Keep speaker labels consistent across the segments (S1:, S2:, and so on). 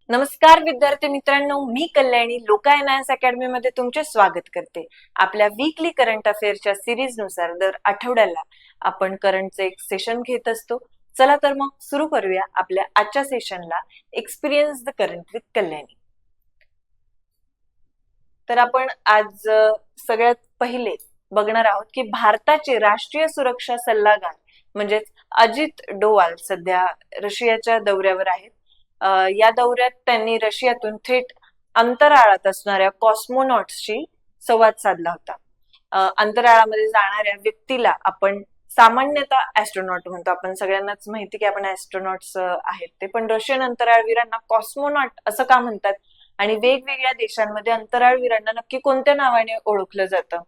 S1: नमस्कार विद्यार्थी मित्रांनो, मी कल्याणी लोका एनआयएस अकॅडमी मध्ये तुमचे स्वागत करते. आपल्या वीकली करंट अफेअर्सच्या सिरीज नुसार दर आठवड्याला आपण करंटचे एक सेशन घेत असतो. चला तर मग सुरू करूया आपल्या आजच्या सेशनला, experience the current with Kalyani. तर आपण आज सगळ्यात पहिले बघणार आहोत की भारताचे राष्ट्रीय सुरक्षा सल्लागार म्हणजेच अजित डोवाल सध्या रशियाच्या दौऱ्यावर आहेत. या दौऱ्यात त्यांनी रशियातून थेट अंतराळात असणाऱ्या कॉस्मोनॉट्सशी संवाद साधला होता. अंतराळामध्ये जाणाऱ्या व्यक्तीला आपण सामान्यतः ऍस्ट्रोनॉट म्हणतो. आपण सगळ्यांनाच माहिती की आपण ऍस्ट्रोनॉट्स आहेत ते, पण रशियन अंतराळवीरांना कॉस्मोनॉट असं का म्हणतात आणि वेगवेगळ्या देशांमध्ये अंतराळवीरांना नक्की कोणत्या नावाने ओळखलं जातं?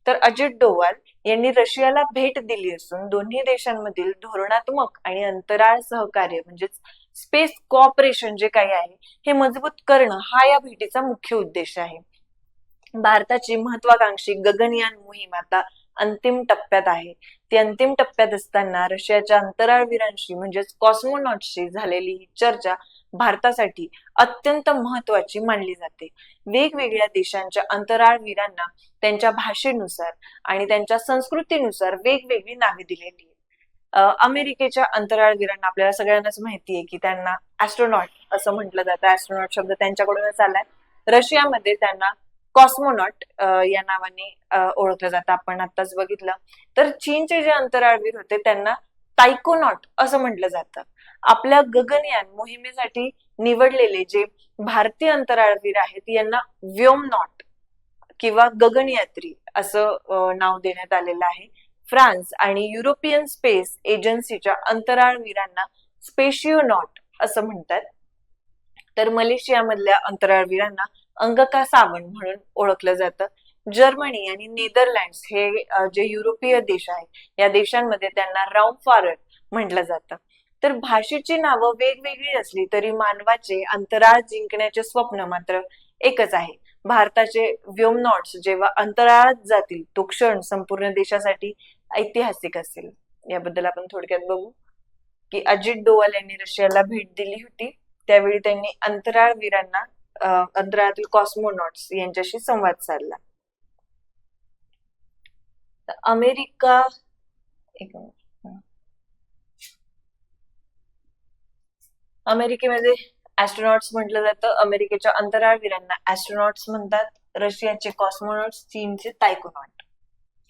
S1: तर अजित डोवाल यांनी रशियाला भेट दिली असून दोन्ही देशांमधील धोरणात्मक आणि अंतराळ सहकार्य म्हणजेच स्पेस कोऑपरेशन जे काही आहे हे मजबूत करणं हा या भेटीचा मुख्य उद्देश आहे. भारताची महत्वाकांक्षी गगनयान मोहीम आता अंतिम टप्प्यात आहे. ती अंतिम टप्प्यात असताना रशियाच्या अंतराळवीरांशी म्हणजेच कॉस्मोनॉट्सशी झालेली ही चर्चा भारतासाठी अत्यंत महत्वाची मानली जाते. वेगवेगळ्या देशांच्या अंतराळवीरांना त्यांच्या भाषेनुसार आणि त्यांच्या संस्कृतीनुसार वेगवेगळी नावे दिलेली आहेत. अमेरिकेच्या अंतराळवीरांना आपल्याला सगळ्यांनाच माहिती आहे की त्यांना ऍस्ट्रोनॉट असं म्हटलं जातं. ऍस्ट्रोनॉट शब्द त्यांच्याकडूनच आलाय. रशियामध्ये त्यांना कॉस्मोनॉट या नावाने ओळखलं जातं. आपण आताच बघितलं. तर चीनचे जे अंतराळवीर होते त्यांना तायकोनॉट असं म्हटलं जातं. आपल्या गगनयान मोहिमेसाठी निवडलेले जे भारतीय अंतराळवीर आहेत यांना व्योमनॉट किंवा गगनयात्री असं नाव देण्यात आलेलं आहे. फ्रान्स आणि युरोपियन स्पेस एजन्सीच्या अंतराळवीरांना स्पेशियोनॉट असं म्हणतात. तर मलेशियामधल्या अंतराळवीरांना अंगका सावंत म्हणून ओळखलं जातं. जर्मनी आणि नेदरलँड्स हे जे युरोपीय देश आहेत या देशांमध्ये त्यांना राऊमफारर म्हटलं जातं. तर भाषेची नावं वेगवेगळी असली तरी मानवाचे अंतराळ जिंकण्याचे स्वप्न मात्र एकच आहे. भारताचे व्योमनॉट्स जेव्हा अंतराळात जातील तो क्षण संपूर्ण देशासाठी ऐतिहासिक असेल. याबद्दल आपण थोडक्यात बघू की अजित डोवाल यांनी रशियाला भेट दिली होती. त्यावेळी त्यांनी अंतराळवीरांना अंतराळातील कॉस्मोनॉट्स यांच्याशी संवाद साधला. अमेरिका अमेरिकेमध्ये ऍस्ट्रोनॉट्स म्हटलं जातं. अमेरिकेच्या अंतराळवीरांना ऍस्ट्रोनॉट्स म्हणतात. रशियाचे कॉस्मोनॉट्स, चीनचे तायकोनॉट.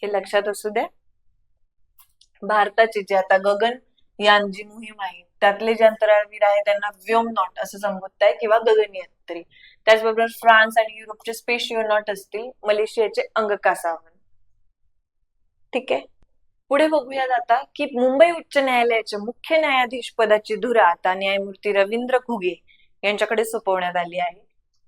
S1: हे लक्षात असू द्या. भारताची जी आता गगनयान जी मोहीम आहे त्यातले जे अंतराळवीर आहे त्यांना व्योमनॉट असं संबोधताय किंवा गगनयात्री. त्याचबरोबर फ्रान्स आणि युरोपचे स्पेशियोनॉट असतील. मलेशियाचे अंगका सावंत. ठीक आहे. पुढे बघूयात आता की मुंबई उच्च न्यायालयाच्या मुख्य न्यायाधीश पदाची धुरा आता न्यायमूर्ती रवींद्र घुगे यांच्याकडे सोपवण्यात आली आहे.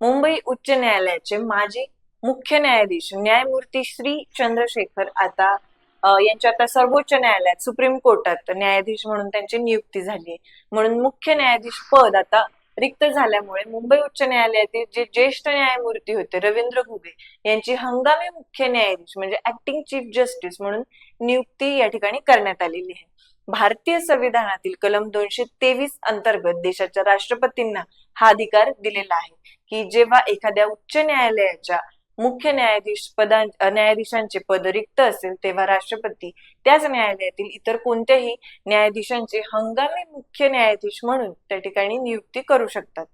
S1: मुंबई उच्च न्यायालयाचे माजी मुख्य न्यायाधीश न्यायमूर्ती श्री चंद्रशेखर आता यांची आता सर्वोच्च न्यायालयात सुप्रीम कोर्टात न्यायाधीश म्हणून त्यांची नियुक्ती झाली आहे. म्हणून मुख्य न्यायाधीश पद आता रिक्त झाल्यामुळे मुंबई उच्च न्यायालयातील जे ज्येष्ठ न्यायमूर्ती होते रवींद्र घुगे यांची हंगामी मुख्य न्यायाधीश म्हणजे ऍक्टिंग चीफ जस्टिस म्हणून नियुक्ती या ठिकाणी करण्यात आलेली आहे. भारतीय संविधानातील कलम 223 अंतर्गत देशाच्या राष्ट्रपतींना हा अधिकार दिलेला आहे की जेव्हा एखाद्या उच्च न्यायालयाच्या मुख्य न्यायाधीशांचे पद रिक्त असेल तेव्हा राष्ट्रपती त्याच न्यायालयातील इतर कोणत्याही न्यायाधीशांचे हंगामी मुख्य न्यायाधीश म्हणून त्या ठिकाणी नियुक्ती करू शकतात.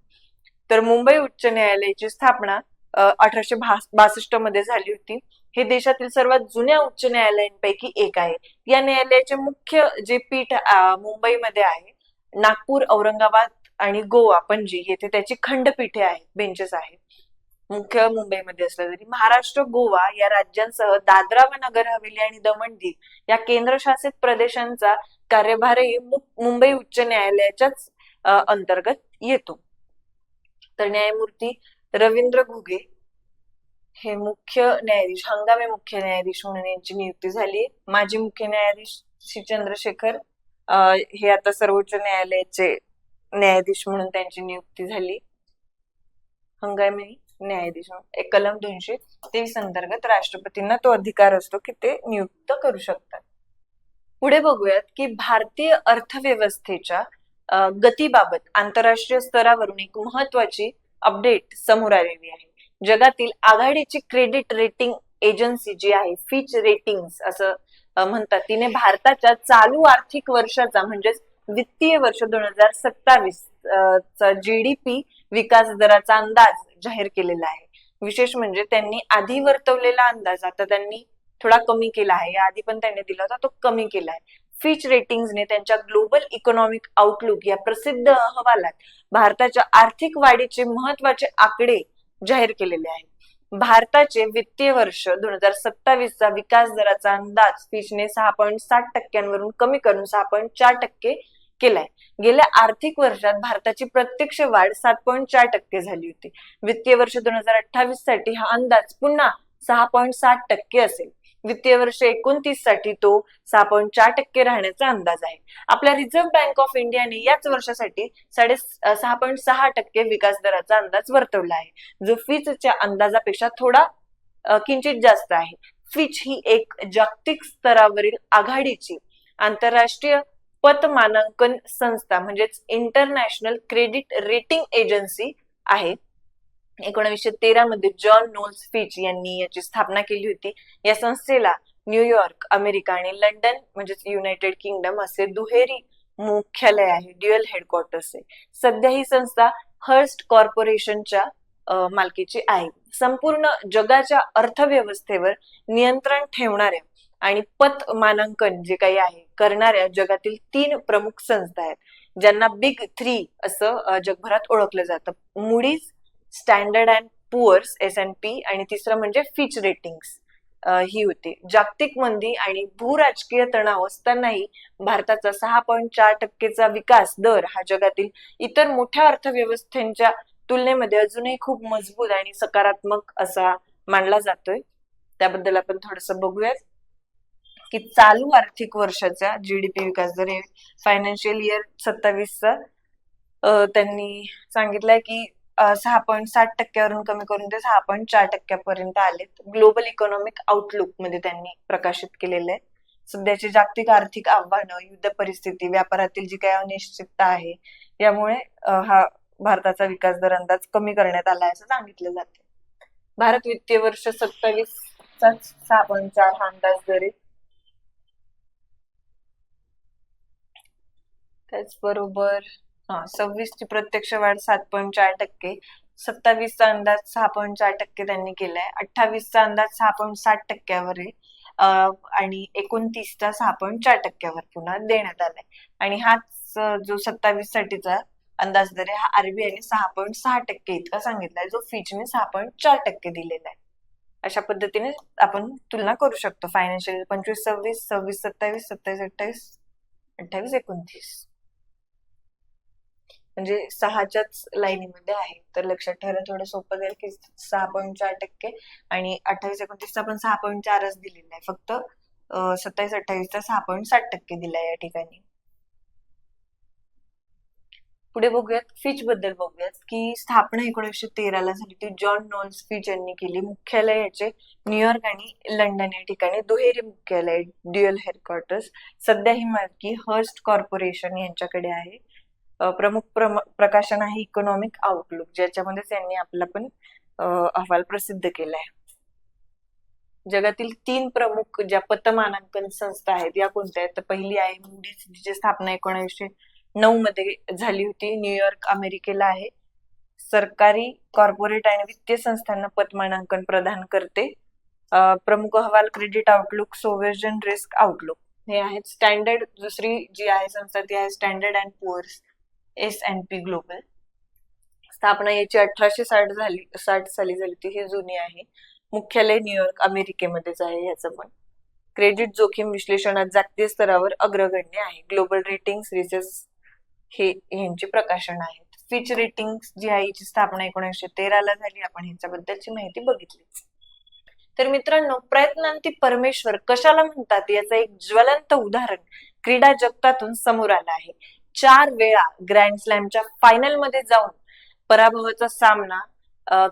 S1: तर मुंबई उच्च न्यायालयाची स्थापना 1862 मध्ये झाली होती. हे देशातील सर्वात जुन्या उच्च न्यायालयांपैकी एक आहे. या न्यायालयाचे मुख्य जे पीठ मुंबईमध्ये आहे, नागपूर, औरंगाबाद आणि गोवा, पणजी येथे त्याची खंडपीठे आहेत, बेंचेस आहेत. मुख्य मुंबईमध्ये असलं तरी महाराष्ट्र, गोवा या राज्यांसह दादरा व नगर हवेली आणि दमण दीव या केंद्रशासित प्रदेशांचा कार्यभारही मुंबई उच्च न्यायालयाच्याच अंतर्गत येतो. तर न्यायमूर्ती रवींद्र घुगे हे मुख्य न्यायाधीश, हंगामी मुख्य न्यायाधीश म्हणून यांची नियुक्ती झाली. माजी मुख्य न्यायाधीश श्री चंद्रशेखर हे आता सर्वोच्च न्यायालयाचे न्यायाधीश म्हणून त्यांची नियुक्ती झाली. हंगामी न्यायाधीश कलम 223 अंतर्गत राष्ट्रपतींना तो अधिकार असतो की ते नियुक्त करू शकतात. पुढे बघूयात की भारतीय अर्थव्यवस्थेच्या गतीबाबत आंतरराष्ट्रीय स्तरावरून एक महत्वाची अपडेट समोर आलेली आहे. जगातील आघाडीची क्रेडिट रेटिंग एजन्सी जी आहे फिच रेटिंग्स असं म्हणतात, तिने भारताच्या चालू आर्थिक वर्षाचा म्हणजेच वित्तीय वर्ष 2027 चा जीडीपी विकास दराचा अंदाज जाहीर केलेला आहे. विशेष म्हणजे त्यांनी आधी वर्तवलेला अंदाज आता त्यांनी थोडा कमी केला आहे. या आधी पण त्यांनी दिला होता, तो कमी केला आहे. फिच रेटिंग्सने त्यांच्या ग्लोबल इकॉनॉमिक आउटलुक या प्रसिद्ध अहवालात भारताच्या आर्थिक वाढीचे महत्वाचे आकडे जाहीर केलेले आहेत. भारताचे वित्तीय वर्ष 2027 चा विकास दराचा अंदाज फिचने 6.7% कमी करून 6.4% केलाय. गेल्या आर्थिक वर्षात भारताची प्रत्यक्ष वाढ 7.4% झाली होती. वित्तीय वर्ष 2028 साठी हा अंदाज पुन्हा 6.7% असेल. वित्तीय वर्ष 29 साठी तो 6.4% राहण्याचा अंदाज आहे. आपल्या रिझर्व्ह बँक ऑफ इंडियाने याच वर्षासाठी 6.6% विकास दराचा अंदाज वर्तवला आहे, जो फिचच्या अंदाजापेक्षा थोडा किंचित जास्त आहे. फिच ही एक जागतिक स्तरावरील आघाडीची आंतरराष्ट्रीय पतमानांकन संस्था म्हणजेच इंटरनॅशनल क्रेडिट रेटिंग एजन्सी आहे. 1913 मध्ये जॉन नोल्स फिच यांनी याची स्थापना केली होती. या संस्थेला न्यूयॉर्क अमेरिका आणि लंडन म्हणजेच युनायटेड किंगडम असे दुहेरी मुख्यालय आहे, ड्युअल हेडक्वार्टर्स आहे. सध्या ही संस्था हर्स्ट कॉर्पोरेशनच्या मालकीची आहे. संपूर्ण जगाच्या अर्थव्यवस्थेवर नियंत्रण ठेवणाऱ्या आणि पतमानांकन जे काही आहे करणाऱ्या जगातील 3 प्रमुख संस्था आहेत, ज्यांना बिग 3 असं जगभरात ओळखलं जातं. Moody's, standard and poors S&P आणि तिसरं म्हणजे फिच रेटिंग्स ही होती. जागतिक मंदी आणि भूराजकीय तणाव असतानाही भारताचा 6.4%चा विकास दर हा जगातील इतर मोठ्या अर्थव्यवस्थांच्या तुलनेमध्ये अजूनही खूप मजबूत आणि सकारात्मक असा मानला जातोय. त्याबद्दल आपण थोडंसं बघूयात की चालू आर्थिक वर्षाचा जीडीपी विकास दर फायनान्शियल इयर 27चा त्यांनी सांगितलंय की 6.7%वरून कमी करून ते 6.4% पर्यंत आलेत. ग्लोबल इकॉनॉमिक आउटलुक मध्ये त्यांनी प्रकाशित केलेलं आहे. सध्याची जागतिक आर्थिक आव्हानं, युद्ध परिस्थिती, व्यापारातील जी काही अनिश्चितता आहे, यामुळे हा भारताचा विकास दर अंदाज कमी करण्यात आला असं सांगितलं जाते. भारत वित्तीय वर्ष 27 चा 6.4 हा अंदाज दर आहे. त्याचबरोबर 26 ची प्रत्यक्ष वाढ 7.4%, 27 चा अंदाज 6.4% त्यांनी केलाय, 28 चा अंदाज 6.7%वर आहे आणि 29 चा 6.4%वर पुन्हा देण्यात आलाय. आणि हाच जो 27 साठीचा अंदाज दर आहे हा आरबीआयने 6.6% इतका सांगितलाय, जो फिचने 6.4% दिलेला आहे. अशा पद्धतीने आपण तुलना करू शकतो फायनान्शियल 25-26, 26-27, 27-28, 28-29 म्हणजे 6च्याच लाईनीमध्ये आहे. तर लक्षात ठेवायला थोडं सोपं जाईल की 6.4% आणि 28-29 आपण 6.4च दिलेला आहे, फक्त 27-28चा 6.7% दिलाय या ठिकाणी. पुढे बघूयात फिच बद्दल बघूयात की स्थापना 1913 ला झाली ती जॉन नोल्स फिच यांनी केली. मुख्यालय याचे न्यूयॉर्क आणि लंडन या ठिकाणी दुहेरी मुख्यालय, ड्युअल हेडक्वार्टर्स. सध्या ही मालकी हर्स्ट कॉर्पोरेशन यांच्याकडे आहे. प्रमुख प्रकाशन आहे इकॉनॉमिक आउटलुक, ज्याच्यामध्ये त्यांनी आपला पण अहवाल प्रसिद्ध केलाय. जगातील 3 प्रमुख ज्या पतमानांकन संस्था आहेत या कोणत्या आहेत, तर पहिली आहे मूडीज, जिची स्थापना 1909 मध्ये झाली होती, न्यूयॉर्क अमेरिकेला आहे. सरकारी, कॉर्पोरेट आणि वित्तीय संस्थांना पतमानांकन प्रदान करते. प्रमुख अहवाल क्रेडिट आउटलुक, सोव्हरेन रिस्क आउटलुक हे आहेत. स्टँडर्ड दुसरी जी आहे संस्था ती आहे standard and poors S&P global. स्थापना याची 1860 साली झाली होती, ही जुनी आहे. मुख्यालय न्यूयॉर्क अमेरिकेमध्येच आहे याचं पण. क्रेडिट जोखीम विश्लेषणात जागतिक स्तरावर अग्रगण्य आहे. ग्लोबल रेटिंग्स रिसर्च हे यांचे प्रकाशन आहेत. फिच रेटिंग्स जी आहे याची स्थापना 1913 ला झाली. आपण ह्याच्याबद्दलची माहिती बघितली. तर मित्रांनो, प्रयत्नांती परमेश्वर कशाला म्हणतात याचं एक ज्वलंत उदाहरण क्रीडा जगतातून समोर आलं आहे. 4 वेळा ग्रँड स्लॅमच्या फायनल मध्ये जाऊन पराभवाचा सामना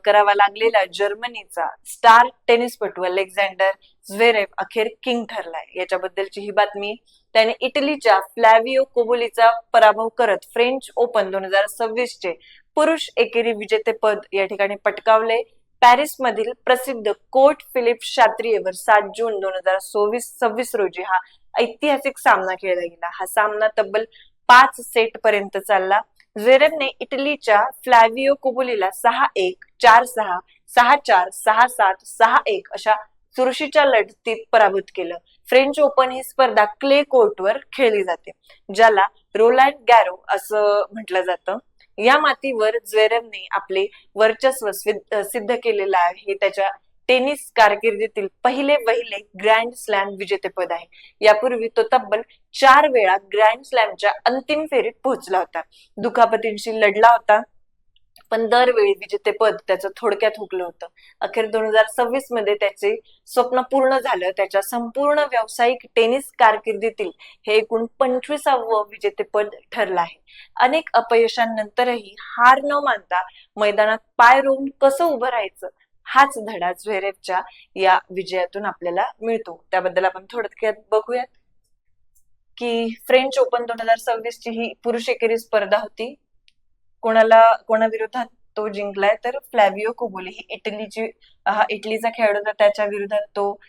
S1: करावा लागलेला जर्मनीचा स्टार टेनिसपटू अलेक्झांडर झ्वेरेव अखेर किंग ठरलाय. याच्याबद्दलची ही बातमी. त्याने इटलीच्या फ्लॅविओ कोबोलीचा पराभव करत फ्रेंच ओपन 2026 चे पुरुष एकेरी विजेतेपद या ठिकाणी पटकावले. पॅरिस मधील प्रसिद्ध कोर्ट फिलिप शात्रियेवर 7 जून 2026 रोजी हा ऐतिहासिक सामना खेळला गेला. हा सामना तब्बल 5 सेट पर्यंत चालला. झ्वेरेवने इटलीच्या फ्लॅविओ कोबोलीला 6-1, 4-6, 6-4, 6-7, 6-1 अशा चुरशीच्या लढतीत पराभूत केलं. फ्रेंच ओपन ही स्पर्धा क्ले कोर्टवर खेळली जाते, ज्याला रोलँड गॅरो असं म्हटलं जातं. या मातीवर झ्वेरेवने आपले वर्चस्व सिद्ध केलेलं आहे. हे त्याच्या टेनिस कारकिर्दीतील पहिले ग्रँड स्लॅम विजेतेपद आहे. यापूर्वी तो तब्बल 4 वेळा ग्रँड स्लॅमच्या अंतिम फेरीत पोहोचला होता. दुखापतींशी लढला होता, पण दरवेळी विजेतेपद त्याचं थोडक्यात हुकलं होतं. अखेर 2026 मध्ये त्याचे स्वप्न पूर्ण झालं. त्याच्या संपूर्ण व्यावसायिक टेनिस कारकिर्दीतील हे एकूण 25वं विजेतेपद ठरलं आहे. अनेक अपयशांनंतरही हार न मानता मैदानात पाय रोवून कसं उभं राहायचं, हाच धडा झ्वेरेवच्या या विजयातून आपल्याला मिळतो. त्याबद्दल आपण थोडक्यात बघूयात की फ्रेंच ओपन 2026 ची ही पुरुष एकेरी स्पर्धा होती. कोणाविरोधात तो जिंकलाय, तर फ्लॅविओ कोबोली ही इटलीचा खेळाडू होता, त्याच्या विरोधात तो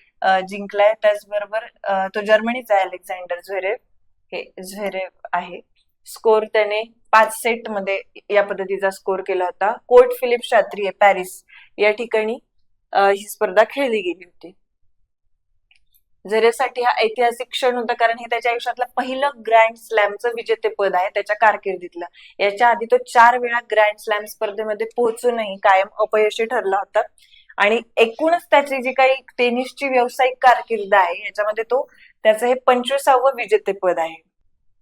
S1: जिंकलाय. त्याचबरोबर तो जर्मनीचा अलेक्झांडर झ्वेरेव, हे झ्वेरेव आहे. स्कोर त्याने 5 सेट मध्ये या पद्धतीचा स्कोर केला होता. कोर्ट फिलिप शात्रिये पॅरिस या ठिकाणी ही स्पर्धा खेळली गेली होती. झ्वेरेवसाठी हा ऐतिहासिक क्षण होता, कारण हे त्याच्या आयुष्यातलं पहिलं ग्रँड स्लॅमचं विजेतेपद आहे त्याच्या कारकिर्दीतलं. याच्या आधी तो 4 वेळा ग्रँड स्लॅम स्पर्धेमध्ये पोहोचूनही कायम अपयशी ठरला होता. आणि एकूणच त्याची जी काही टेनिसची व्यावसायिक कारकीर्द आहे याच्यामध्ये त्याचं हे 25वं विजेतेपद आहे.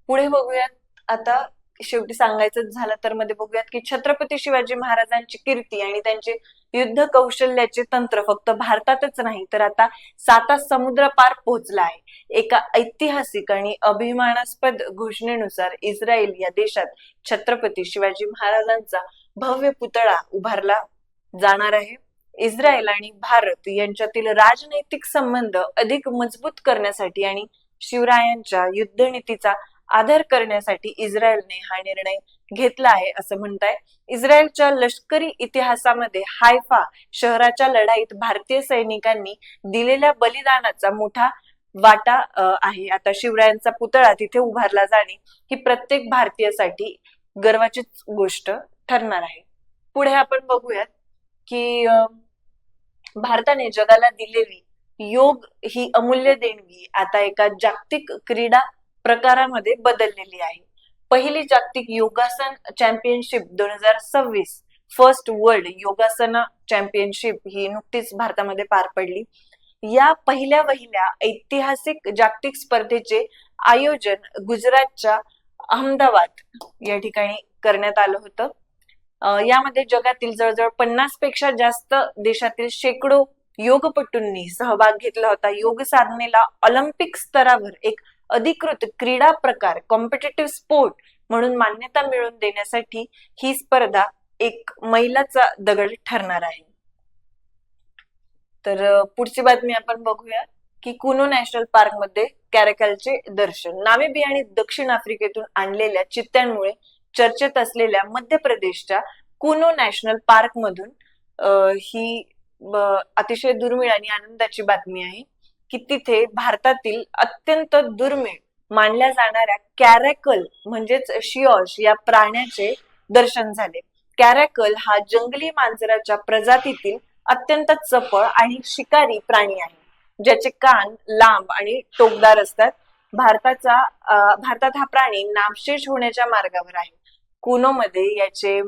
S1: पुढे बघूयात. आता शेवटी सांगायचं झालं तर मध्ये बघूयात की छत्रपती शिवाजी महाराजांची कीर्ती आणि त्यांचे युद्ध कौशल्याचे तंत्र फक्त भारतातच नाही, तर आता 7 समुद्र पार पोहोचला आहे. एका ऐतिहासिक आणि अभिमानास्पद घोषणेनुसार इस्रायल या देशात छत्रपती शिवाजी महाराजांचा भव्य पुतळा उभारला जाणार आहे. इस्रायल आणि भारत यांच्यातील राजनैतिक संबंध अधिक मजबूत करण्यासाठी आणि शिवरायांच्या युद्धनीतीचा आदर करण्यासाठी इस्रायलने हा निर्णय घेतला आहे असं म्हणताय. इस्रायलच्या लष्करी इतिहासामध्ये हायफा शहराच्या लढाईत भारतीय सैनिकांनी दिलेल्या बलिदानाचा मोठा वाटा आहे. आता शिवरायांचा पुतळा तिथे उभारला जाणे ही प्रत्येक भारतीयासाठी गर्वाचीच गोष्ट ठरणार आहे. पुढे आपण बघूयात की भारताने जगाला दिलेली योग ही अमूल्य देणगी आता एका जागतिक क्रीडा प्रकारामध्ये बदललेली आहे. पहिली जागतिक योगासन चॅम्पियनशिप 2026 फर्स्ट वर्ल्ड योगासन चॅम्पियनशिप ही नुकतीच भारतामध्ये पार पडली. या पहिल्या ऐतिहासिक जागतिक स्पर्धेचे आयोजन गुजरातच्या अहमदाबाद या ठिकाणी करण्यात आलं होतं. यामध्ये जगातील जवळजवळ 50 पेक्षा जास्त देशातील शेकडो योगपटूंनी सहभाग घेतला होता. योग साधनेला ऑलिम्पिक स्तरावर एक अधिकृत क्रीडा प्रकार, कॉम्पिटिटिव्ह स्पोर्ट म्हणून मान्यता मिळवून देण्यासाठी ही स्पर्धा एक मैलाचा दगड ठरणार आहे. तर पुढची बातमी आपण बघूया की कुनो नॅशनल पार्क मध्ये कॅरॅकलचे दर्शन. नामिबिया आणि दक्षिण आफ्रिकेतून आणलेल्या चित्त्यांमुळे चर्चेत असलेल्या मध्य प्रदेशच्या कुनो नॅशनल पार्क मधून ही अतिशय दुर्मिळ आणि आनंदाची बातमी आहे की तिथे भारतातील अत्यंत दुर्मिळ मानल्या जाणाऱ्या कॅरॅकल म्हणजेच शियॉश या प्राण्याचे दर्शन झाले. कॅरॅकल हा जंगली मांजराच्या प्रजातीतील अत्यंत चपळ आणि शिकारी प्राणी आहे, ज्याचे कान लांब आणि टोकदार असतात. भारतात हा प्राणी नामशेष होण्याच्या मार्गावर आहे. कुनो मध्ये याचे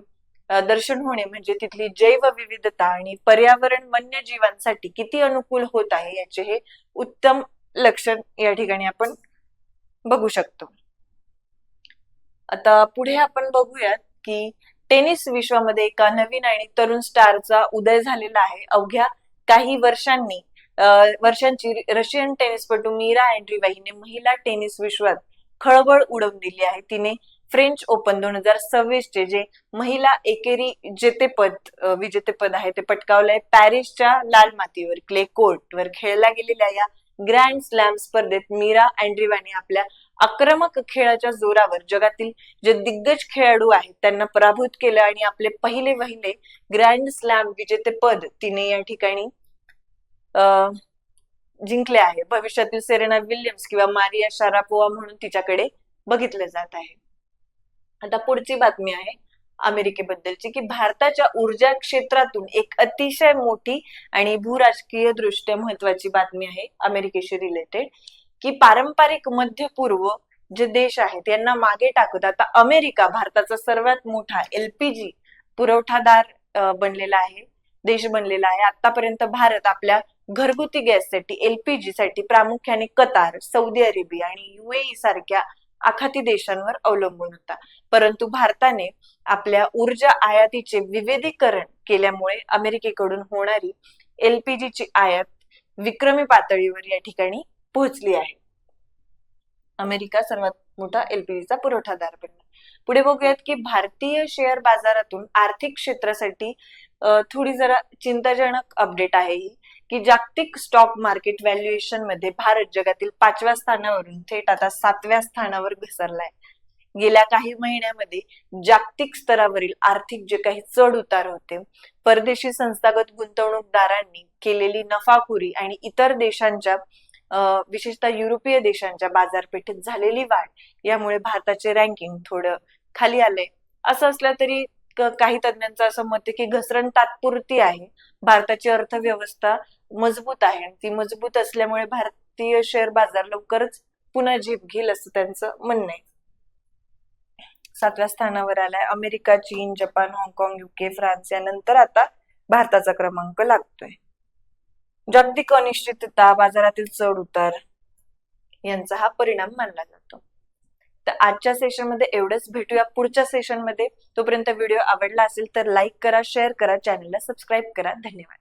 S1: दर्शन होणे म्हणजे तिथली जैवविविधता आणि पर्यावरण वन्यजीवांसाठी किती अनुकूल होत आहे याचे हे उत्तम लक्षण या ठिकाणी आपण बघू शकतो. आता पुढे आपण बघूयात की टेनिस विश्वामध्ये एका नवीन आणि तरुण स्टारचा उदय झालेला आहे. अवघ्या काही वर्षांची रशियन टेनिसपटू मीरा अँड्रीवा हिने महिला टेनिस विश्वात खळबळ उडवून दिली आहे. तिने फ्रेंच ओपन 2026 चे जे महिला एकेरी विजेतेपद आहे ते पटकावलंय. पॅरिसच्या लाल मातीवर क्ले कोर्टवर खेळल्या गेलेल्या या ग्रँड स्लॅम स्पर्धेत मीरा अँड्रीवाने आपल्या आक्रमक खेळाच्या जोरावर जगातील जे दिग्गज खेळाडू आहेत त्यांना पराभूत केलं आणि आपले पहिले ग्रँड स्लॅम विजेतेपद तिने या ठिकाणी जिंकले आहे. भविष्यातील सेरेना विल्यम्स किंवा मारिया शारापोवा म्हणून तिच्याकडे बघितले जात आहे. आता पुढची बातमी आहे अमेरिकेबद्दलची की भारताच्या ऊर्जा क्षेत्रातून एक अतिशय मोठी आणि भूराजकीय दृष्ट्या महत्वाची बातमी आहे अमेरिकेशी रिलेटेड की पारंपरिक मध्य पूर्व जे देश आहेत यांना मागे टाकत आता अमेरिका भारताचा सर्वात मोठा LPG पुरवठादार बनलेला आहे, देश बनलेला आहे. आतापर्यंत भारत आपल्या घरगुती गॅससाठी LPG साठी प्रामुख्याने कतार, सौदी अरेबिया आणि UAE सारख्या आखाती देशांवर अवलंबून होता. परंतु भारताने आपल्या ऊर्जा आयातीचे विविधीकरण केल्यामुळे अमेरिकेकडून होणारी LPG ची आयात विक्रमी पातळीवर या ठिकाणी पोहोचली आहे. अमेरिका सर्वात मोठा LPG चा पुरवठादार बनला. पुढे बघूयात की भारतीय शेअर बाजारातून आर्थिक क्षेत्रासाठी थोडी जरा चिंताजनक अपडेट आहे ही की जागतिक स्टॉक मार्केट व्हॅल्युएशन मध्ये भारत जगातील 5व्या स्थानावरून थेट आता 7व्या स्थानावर घसरलाय. गेल्या काही महिन्यामध्ये जागतिक स्तरावरील आर्थिक जे काही चढ उतार होते, परदेशी संस्थागत गुंतवणूकदारांनी केलेली नफाखोरी आणि इतर देशांच्या विशेषतः युरोपीय देशांच्या बाजारपेठेत झालेली वाढ यामुळे भारताचे रँकिंग थोडं खाली आलंय. असं असलं तरी काही तज्ञांचं असं मत आहे की घसरण तात्पुरती आहे. भारताची अर्थव्यवस्था मजबूत आहे आणि ती मजबूत असल्यामुळे भारतीय शेअर बाजार लवकरच पुन्हा झेप घेईल असं त्यांचं म्हणणं आहे. 7व्या स्थानावर आलाय. अमेरिका, चीन, जपान, हाँगकाँग, UK, फ्रान्स यानंतर आता भारताचा क्रमांक लागतोय. जागतिक अनिश्चितता, बाजारातील चढ उतार यांचा हा परिणाम मानला जातो. तर आजच्या सेशन मध्ये एवढंच. भेटूया पुढच्या सेशन मध्ये. तोपर्यंत व्हिडिओ आवडला असेल तर लाईक करा, शेअर करा, चॅनलला सबस्क्राईब करा. धन्यवाद.